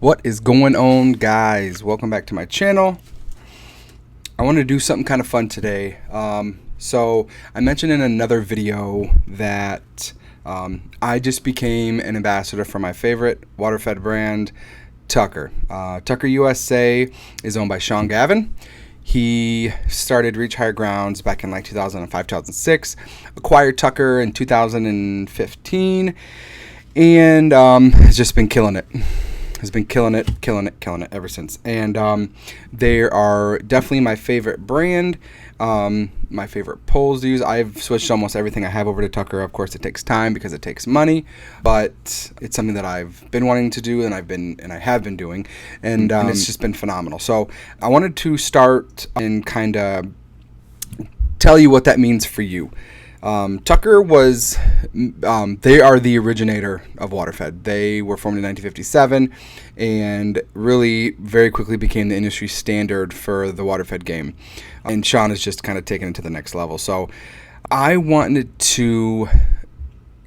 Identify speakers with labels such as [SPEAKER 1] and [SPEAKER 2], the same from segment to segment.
[SPEAKER 1] What is going on, guys? Welcome back to my channel. I want to do something kind of fun today. So I mentioned in another video that I just became an ambassador for my favorite water-fed brand, Tucker. Tucker USA is owned by Sean Gavin. He started Reach Higher Grounds back in like 2005, 2006, acquired Tucker in 2015, and has just been killing it. Has been killing it ever since. And they are definitely my favorite brand, my favorite poles to use. I've switched almost everything I have over to Tucker. Of course, it takes time because it takes money, but it's something that I've been wanting to do, and I have been doing, and it's just been phenomenal. So I wanted to start and kind of tell you what that means for you. Tucker was, they are the originator of water-fed. They were formed in 1957 and really very quickly became the industry standard for the water-fed game. And Sean has just kind of taken it to the next level. So I wanted to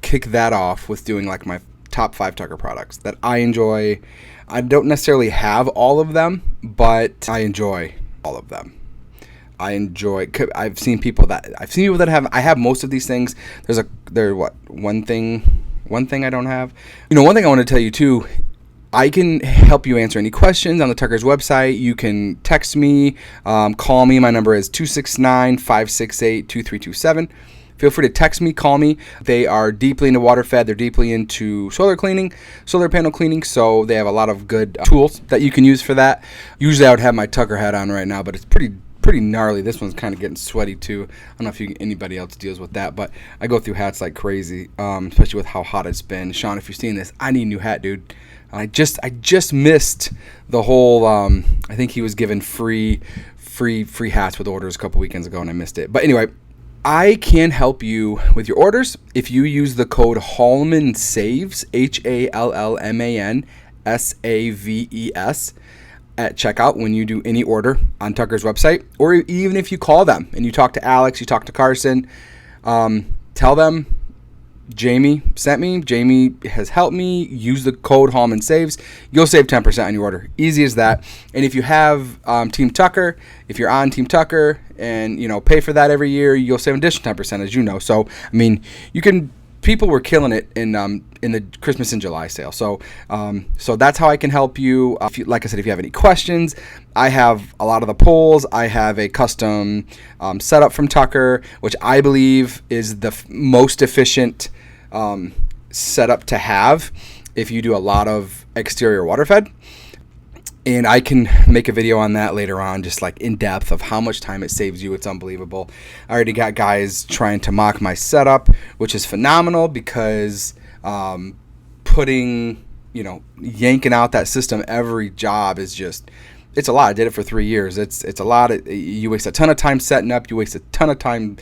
[SPEAKER 1] kick that off with doing like my top 5 Tucker products that I enjoy. I don't necessarily have all of them, but I enjoy all of them. I've seen people that have. I have most of these things. One thing I don't have. One thing I want to tell you too. I can help you answer any questions on the Tucker's website. You can text me, call me. My number is 269-568-2327. Feel free to text me, call me. They are deeply into water fed. They're deeply into solar cleaning, solar panel cleaning. So they have a lot of good tools that you can use for that. Usually I would have my Tucker hat on right now, but it's pretty gnarly. This one's kind of getting sweaty too. I don't know if anybody else deals with that, but I go through hats like crazy, especially with how hot it's been. Sean, if you're seeing this, I need a new hat, dude. I just missed the whole. I think he was given free hats with orders a couple weekends ago, and I missed it. But anyway, I can help you with your orders if you use the code Hallman Saves, HALLMAN SAVES. at checkout when you do any order on Tucker's website, or even if you call them and you talk to Alex, you talk to Carson, tell them Jamie sent me, Jamie has helped me, use the code Hallman Saves, you'll save 10% on your order. Easy as that. And if you have Team Tucker, if you're on Team Tucker and pay for that every year, you'll save an additional 10%, as you know. So I mean, people were killing it in the Christmas and July sale. So that's how I can help you. Like I said, if you have any questions, I have a lot of the poles. I have a custom setup from Tucker, which I believe is the most efficient setup to have if you do a lot of exterior water fed. And I can make a video on that later on, just like in depth of how much time it saves you. It's unbelievable. I already got guys trying to mock my setup, which is phenomenal because yanking out that system every job is it's a lot. I did it for 3 years. It's a lot. You waste a ton of time setting up. You waste a ton of time,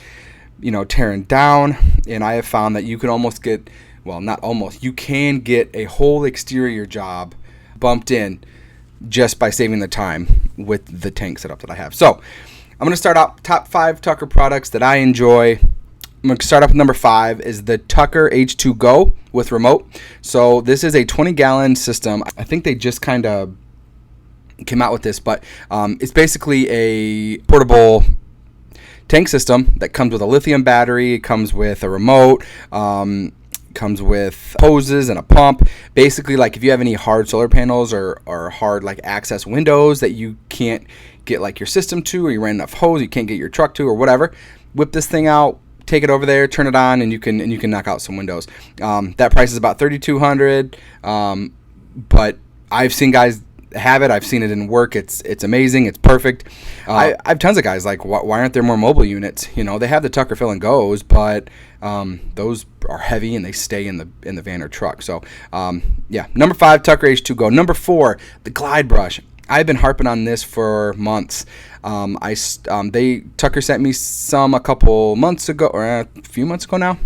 [SPEAKER 1] tearing down. And I have found that you can you can get a whole exterior job bumped in just by saving the time with the tank setup that I have. So I'm going to start out top 5 Tucker products that I enjoy. I'm going to start up with number 5 is the Tucker H2 Go with remote. So this is a 20-gallon system. I think they just kind of came out with this, but it's basically a portable tank system that comes with a lithium battery. It comes with a remote. Comes with hoses and a pump. Basically, like if you have any hard solar panels or hard like access windows that you can't get like your system to, or you ran enough hose you can't get your truck to, or whatever, whip this thing out, take it over there, turn it on, and you can knock out some windows. That price is about $3,200, but I've seen guys have it. I've seen it in work. It's amazing. It's perfect. I have tons of guys like, why aren't there more mobile units? They have the Tucker Fill and Goes, but those are heavy and they stay in the van or truck. So number 5, Tucker H2 Go. Number 4, the Glide Brush. I've been harping on this for months. Tucker sent me some a couple months ago, or a few months ago now.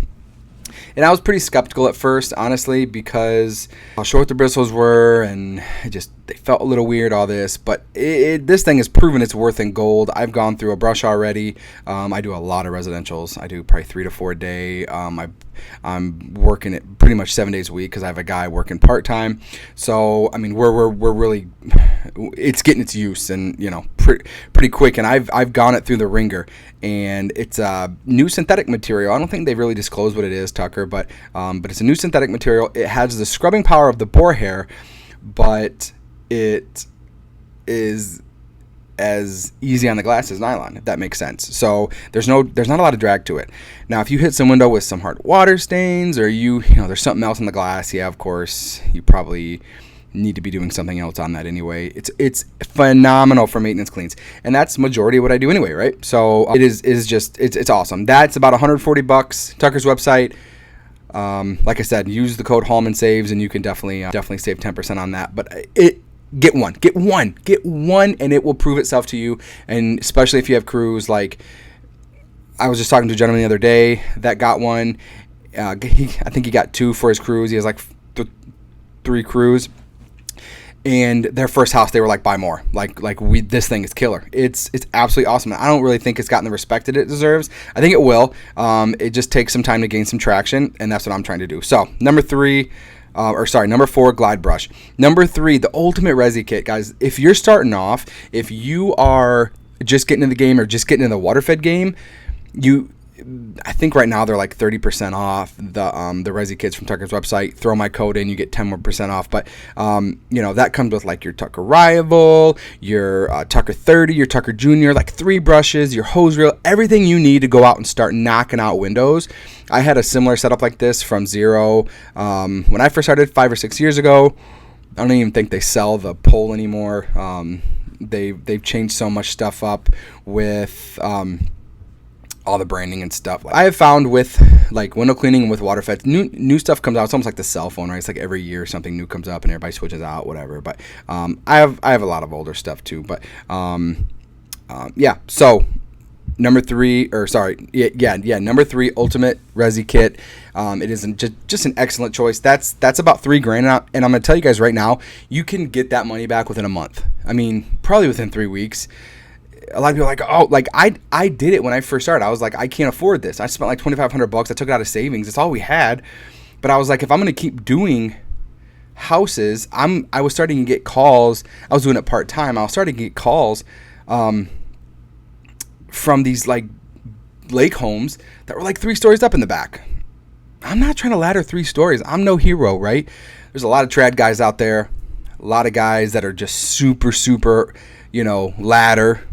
[SPEAKER 1] And I was pretty skeptical at first, honestly, because how short the bristles were, and it just they felt a little weird, all this, but this thing has proven its worth in gold. I've gone through a brush already. I do a lot of residentials. I do probably 3 to 4 a day. I'm working it pretty much 7 days a week because I have a guy working part-time. So, I mean, we're really, it's getting its use, and, you know, pretty quick. And I've gone it through the ringer, and it's a new synthetic material. I don't think they've really disclosed what it is, Tucker, but it's a new synthetic material. It has the scrubbing power of the boar hair, but it is as easy on the glass as nylon, if that makes sense. So there's not a lot of drag to it. Now, if you hit some window with some hard water stains, or you know there's something else in the glass, yeah, of course, you probably need to be doing something else on that anyway. It's phenomenal for maintenance cleans, and that's majority of what I do anyway, right? So it is just it's awesome. That's about $140. Tucker's website. Like I said, use the code Hallman Saves, and you can definitely save 10% on that. But get one, and it will prove itself to you. And especially if you have crews, like I was just talking to a gentleman the other day that got one. I think he got 2 for his crews. He has like 3 crews. And their first house, they were like, buy more. This thing is killer. It's absolutely awesome. I don't really think it's gotten the respect that it deserves. I think it will. It just takes some time to gain some traction, and that's what I'm trying to do. So, number 4, Glide Brush. Number 3, the Ultimate REI Kit. Guys, if you're starting off, if you are just getting in the game or just getting in the water-fed game, I think right now they're like 30% off the REI Kits from Tucker's website. Throw my code in, you get 10% more off. But that comes with like your Tucker Rival, your Tucker 30, your Tucker Junior, like 3 brushes, your hose reel, everything you need to go out and start knocking out windows. I had a similar setup like this from zero when I first started 5 or 6 years ago. I don't even think they sell the pole anymore. They've changed so much stuff up with all the branding and stuff. I have found with like window cleaning and with water feds, new stuff comes out. It's almost like the cell phone, right? It's like every year something new comes up and everybody switches out, whatever. But I have a lot of older stuff too. But yeah. So number 3, number 3, Ultimate REI Kit. It is just an excellent choice. That's about $3,000, and I'm gonna tell you guys right now, you can get that money back within a month. I mean, probably within 3 weeks. A lot of people are like, oh, like I did it when I first started. I was like, I can't afford this. I spent like $2,500. I took it out of savings. It's all we had. But I was like, if I'm going to keep doing houses, I was starting to get calls. I was doing it part-time. I was starting to get calls from these like lake homes that were like 3 stories up in the back. I'm not trying to ladder 3 stories. I'm no hero, right? There's a lot of trad guys out there. A lot of guys that are just super, ladder,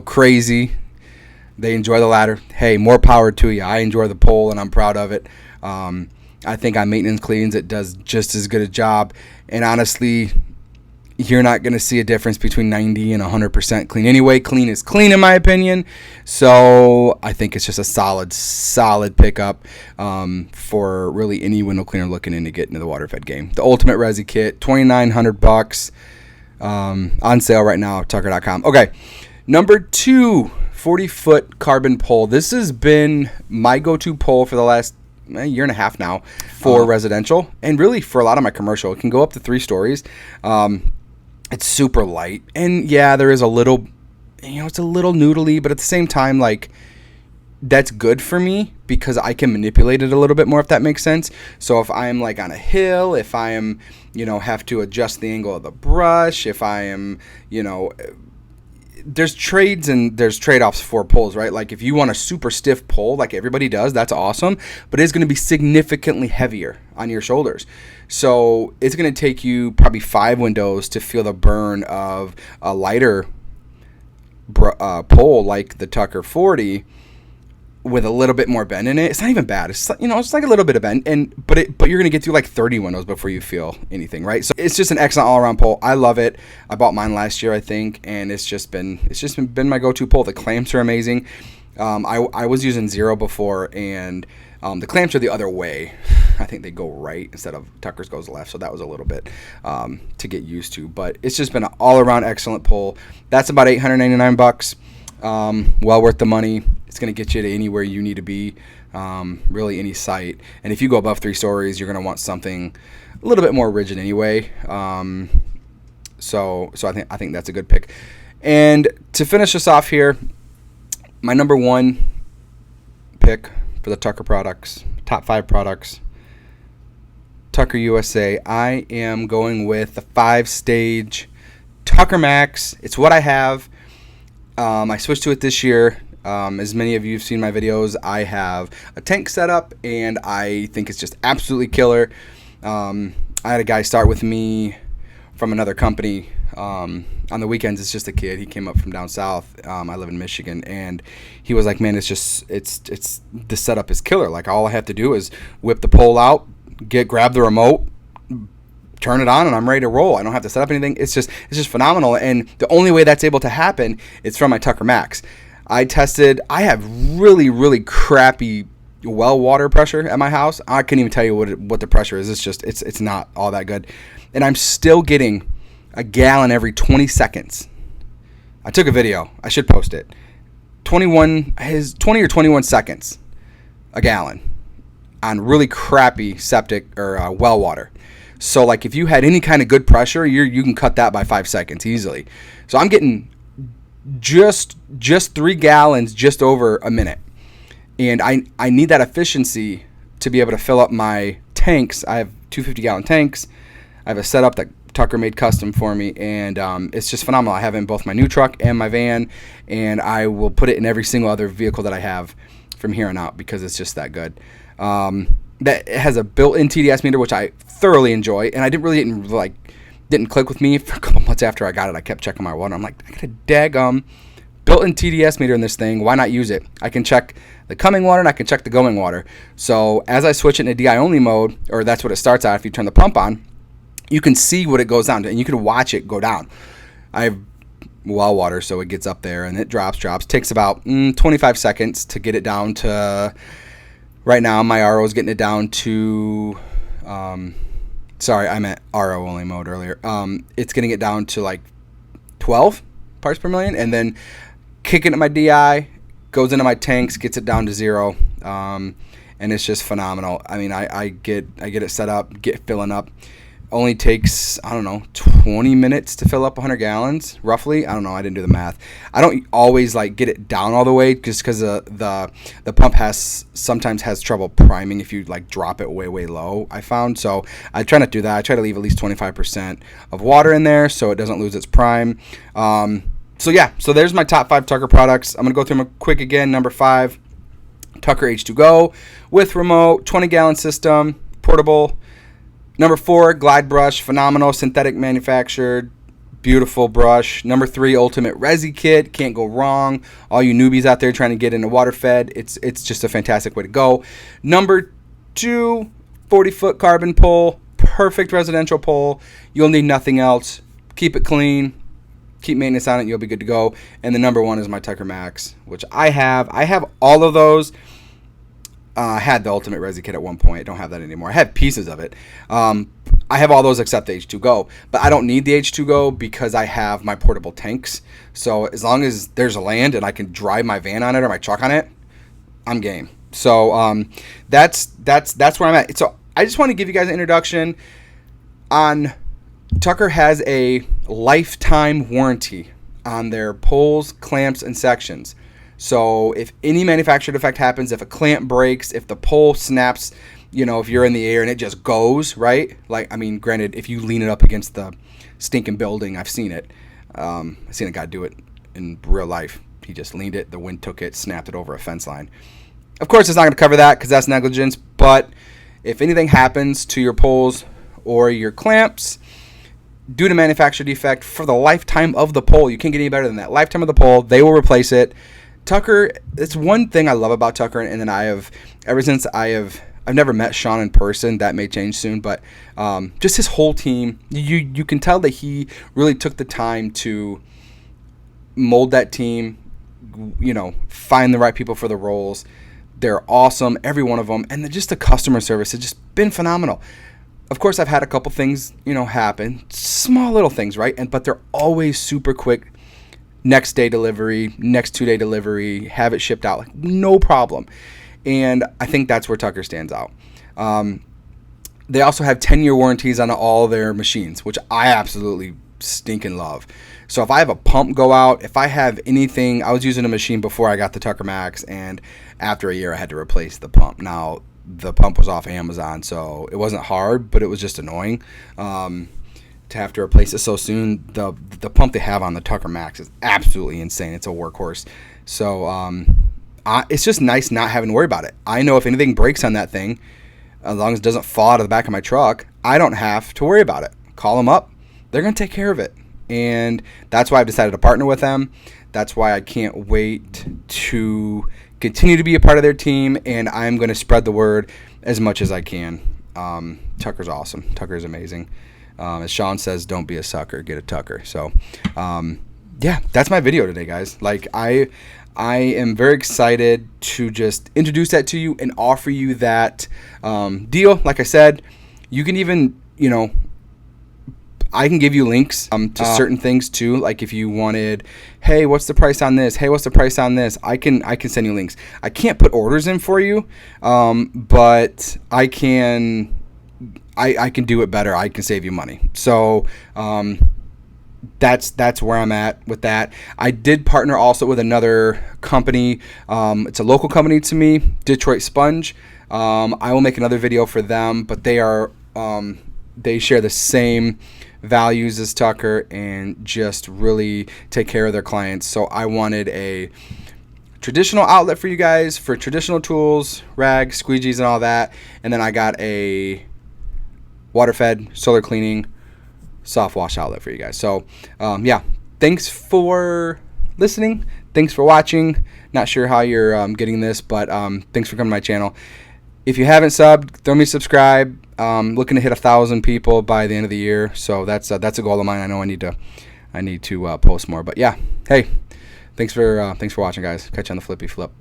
[SPEAKER 1] crazy. They enjoy the ladder. Hey, more power to you. I enjoy the pole, and I'm proud of it. I think on maintenance cleans, it does just as good a job. And honestly, you're not going to see a difference between 90 and 100% clean. Anyway, clean is clean in my opinion. So I think it's just a solid pickup for really any window cleaner looking into getting into the water fed game. The Ultimate REI Kit, $2,900 on sale right now at tucker.com. Okay. Number 2, 40-foot carbon pole. This has been my go-to pole for the last year and a half now for residential, and really for a lot of my commercial. It can go up to 3 stories. It's super light, and yeah, there is a little, it's a little noodly, but at the same time, like, that's good for me because I can manipulate it a little bit more, if that makes sense. So if I'm like on a hill, if I am, have to adjust the angle of the brush, if I am, there's trades and there's trade-offs for poles, right? Like if you want a super stiff pole like everybody does, that's awesome, but it's going to be significantly heavier on your shoulders. So it's going to take you probably 5 windows to feel the burn of a lighter pole like the Tucker 40 with a little bit more bend in it. It's not even bad. It's it's like a little bit of bend, but you're gonna get through like 30 windows before you feel anything, right? So it's just an excellent all-around pole. I love it. I bought mine last year, I think, and it's just been my go-to pole. The clamps are amazing. I was using Zero before, and the clamps are the other way. I think they go right instead of Tucker's goes left, so that was a little bit to get used to. But it's just been an all-around excellent pole. That's about $899. Well worth the money. It's going to get you to anywhere you need to be, really any site. And if you go above 3 stories, you're going to want something a little bit more rigid anyway. So I think that's a good pick. And to finish us off here, my number one pick for the Tucker products, top 5 products, Tucker USA. I am going with the 5-stage Tucker Max. It's what I have. I switched to it this year. As many of you have seen my videos, I have a tank set up, and I think it's just absolutely killer. I had a guy start with me from another company. On the weekends, it's just a kid. He came up from down south. I live in Michigan, and he was like, "Man, it's the setup is killer. Like, all I have to do is whip the pole out, grab the remote, turn it on, and I'm ready to roll. I don't have to set up anything. It's just phenomenal. And the only way that's able to happen is from my Tucker Max. I have really, really crappy well water pressure at my house. I couldn't even tell you what the pressure is. It's not all that good. And I'm still getting a gallon every 20 seconds. I took a video. I should post it. 20 or 21 seconds a gallon on really crappy septic or well water. So like if you had any kind of good pressure, you can cut that by 5 seconds easily. So I'm getting just 3 gallons just over a minute. And I need that efficiency to be able to fill up my tanks. I have 250-gallon tanks. I have a setup that Tucker made custom for me, and it's just phenomenal. I have it in both my new truck and my van, and I will put it in every single other vehicle that I have from here on out because it's just that good. That it has a built-in TDS meter, which I thoroughly enjoy, and I didn't click with me for a couple months after I got it. I kept checking my water. I'm like, I got a daggum built-in TDS meter in this thing. Why not use it? I can check the coming water and I can check the going water. So as I switch it into DI only mode, or that's what it starts at if you turn the pump on, you can see what it goes down to, and you can watch it go down. I have well water, so it gets up there and it drops. Takes about 25 seconds to get it down to, right now my RO is getting it down to, sorry, I meant RO only mode earlier. It's getting it down to like 12 parts per million, and then kicking at my DI, goes into my tanks, gets it down to 0, and it's just phenomenal. I mean, I get it set up, filling up. Only takes, 20 minutes to fill up 100 gallons, roughly. I don't know. I didn't do the math. I don't always get it down all the way just because the pump sometimes has trouble priming if you drop it way low, I found. So I try not to do that. I try to leave at least 25% of water in there so it doesn't lose its prime. So there's my top 5 Tucker products. I'm going to go through them quick again. Number 5, Tucker H2Go with remote, 20-gallon system, portable. Number 4, Glide Brush, phenomenal, synthetic manufactured, beautiful brush. Number 3, Ultimate REI Kit, can't go wrong. All you newbies out there trying to get into water fed, it's just a fantastic way to go. Number 2, 40-foot carbon pole, perfect residential pole. You'll need nothing else. Keep it clean, keep maintenance on it, you'll be good to go. And the number 1 is my Tucker Max, which I have. I have all of those. I had the Ultimate REI Kit at one point. I don't have that anymore. I had pieces of it. I have all those except the H2Go. But I don't need the H2Go because I have my portable tanks. So as long as there's a land and I can drive my van on it or my truck on it, I'm game. So that's where I'm at. So I just want to give you guys an introduction on Tucker has a lifetime warranty on their poles, clamps, and sections. So if any manufacturer defect happens, if a clamp breaks, if the pole snaps, if you're in the air and it just goes, right? Granted, if you lean it up against the stinking building, I've seen it. I've seen a guy do it in real life. He just leaned it, the wind took it, snapped it over a fence line. Of course, it's not going to cover that because that's negligence. But if anything happens to your poles or your clamps due to manufacturer defect for the lifetime of the pole, you can't get any better than that. Lifetime of the pole, they will replace it. Tucker, it's one thing I love about Tucker, and then I've never met Sean in person. That may change soon, but just his whole team, you can tell that he really took the time to mold that team, find the right people for the roles. They're awesome, every one of them, and just the customer service has just been phenomenal. Of course, I've had a couple things, happen, small little things, right? But they're always super quick. Next day delivery, next 2-day delivery, have it shipped out, no problem. And I think that's where Tucker stands out. They also have 10-year warranties on all their machines, which I absolutely stinking love. So if I have a pump go out, if I have anything, I was using a machine before I got the Tucker Max, and after a year I had to replace the pump. Now the pump was off Amazon, so it wasn't hard, but it was just annoying to have to replace it so soon. The pump they have on the Tucker Max is absolutely insane. It's a workhorse. So it's just nice not having to worry about it. I know if anything breaks on that thing, as long as it doesn't fall out of the back of my truck, I don't have to worry about it. Call them up. They're going to take care of it. And that's why I've decided to partner with them. That's why I can't wait to continue to be a part of their team, and I'm going to spread the word as much as I can. Tucker's awesome. Tucker's amazing. As Sean says, don't be a sucker, get a Tucker. So, yeah, that's my video today, guys. Like, I am very excited to just introduce that to you and offer you that deal. Like I said, you can even, I can give you links to certain things too. Like if you wanted, hey, what's the price on this? Hey, what's the price on this? I can send you links. I can't put orders in for you, but I can do it better. I can save you money. So that's where I'm at with that. I did partner also with another company. It's a local company to me, Detroit Sponge. I will make another video for them, but they share the same values as Tucker and just really take care of their clients. So I wanted a traditional outlet for you guys for traditional tools, rags, squeegees, and all that. And then I got a water-fed, solar cleaning, soft wash outlet for you guys. So yeah, thanks for listening. Thanks for watching. Not sure how you're getting this, but thanks for coming to my channel. If you haven't subbed, throw me a subscribe. Looking to hit 1,000 people by the end of the year, so that's a goal of mine. I know I need to post more, but yeah. Hey, thanks for watching, guys. Catch you on the flippy flip.